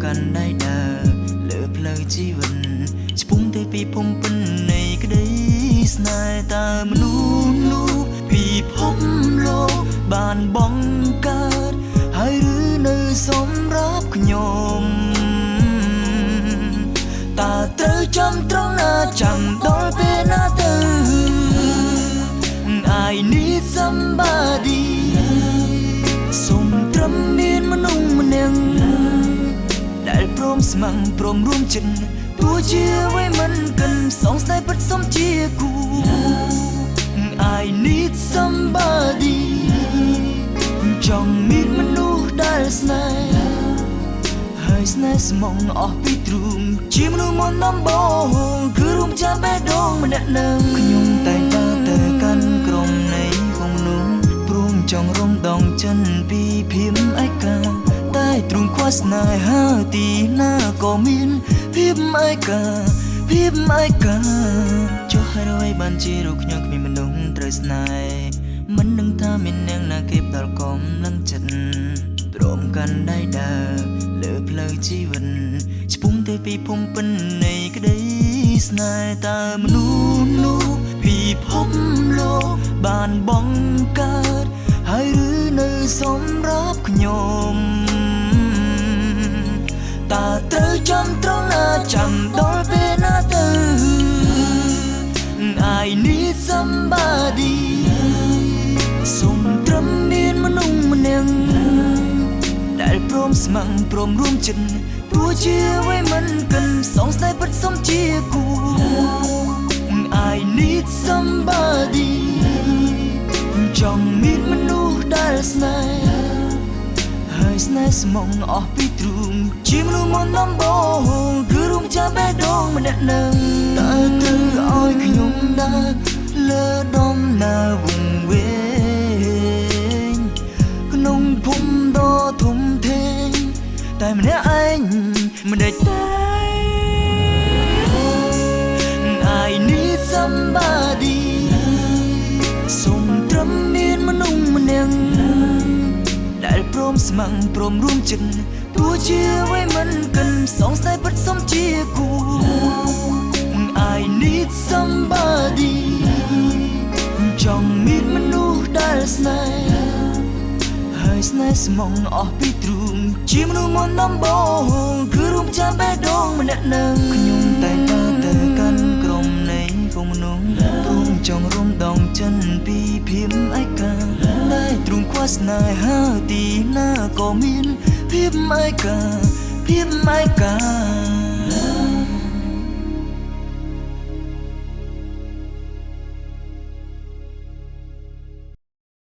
កាន់ដៃដើរលើផ្លូវជីវិតឆ្ពុំទៅពីភូមិពិននៃក្តីស្នេហ៍តើមនុស្សនោះពីភពលោកបានបង្កើតហើយឬនៅសម្រាប់ខ្ញុំតើត្រូវចាំត្រង់ណាចាំដល់ពេលណាទៅ I need somebody សូមត្រឹមមានមនុស្សម្នាក់ដែលព្រមស្ម័គ្រព្រមរួមចិត្តទោះជាអ្វីមិនកិនសងស្នេហ៍ពិតសមជាគូ I need somebody ចង់មានមនុស្សដែលស្នេហ៍ហើយស្នេហ៍ស្មងអស់ពីទ្រូងជាមនុស្សមកដំបងគឺរួមចាំបេះដូងម្នាក់នឹងខ្ញុំតែងដើរទៅកាន់ក្រុមនៃក្នុងនោះព្រមចង់រំដងចិនពីភាពឯកាតែទ្រូងខ្វះស្នេហាទីណាក៏មានភាពឯកាចុះហើយអ្វីបានជារូបខ្ញុំគ្មានមនុស្សត្រូវស្នេហ៍មិនដឹងថាមានអ្នកណាគេផ្ដល់កំនឹងចិត្តព្រមកាន់ដៃដើរលើផ្លូវជីវិតឆ្ពុំទៅពីភូមិពិននៃក្តីស្នេហ៍តើមនុស្សនោះពីភពលោកបានបង្កើតហើយឬនៅសម្រាប់ខ្ញុំតើត្រូវចាំត្រង់ណាចាំដល់ពេលណាទៅ I need somebody សូមត្រឹមមានមនុស្សម្នាក់ដែលព្រមស្ម័គ្រព្រមរួមចិត្តទោះជាអ្វីមិនកិនសងស្នេហ៍ពិតសមជាគូ I need somebody ចង់មានមនុស្សដែលស្នេហ៍ហើយស្នេហ៍ស្មងអស់ពីទ្រូងជាមនុស្សមកដំបងគឺរួមចាំបេះដូងម្នាក់នឹងតើត្រូវឲ្យខ្ញុំដើរលើដំណើរវង្វេងក្នុងភូមិដ៏ធំធេងតែម្នាក់ឯងមិនដេចទេ I need somebody សូមត្រឹមមានមនុស្សម្នាក់ដែលព្រមស្ម័គ្រព្រមរួមចិត្តទោះជាអ្វីមិនកិនសងស្នេហ៍ពិតសមជាគូ I need somebody ចង់មានមនុស្សដែលស្នេហ៍ហើយស្នេហ៍ស្មងអស់ពីទ្រូងជាមនុស្សមកដំបងគឺរួមចាំបេះដូងម្នាក់នឹងខ្ញុំតែងដើរទៅកាន់ក្រុមនៃក្នុងមនុស្សព្រមចង់រំដងចិនពីភាពឯកាតែទ្រូងខ្វះស្នេហាទីណាក៏មានភាពឯកា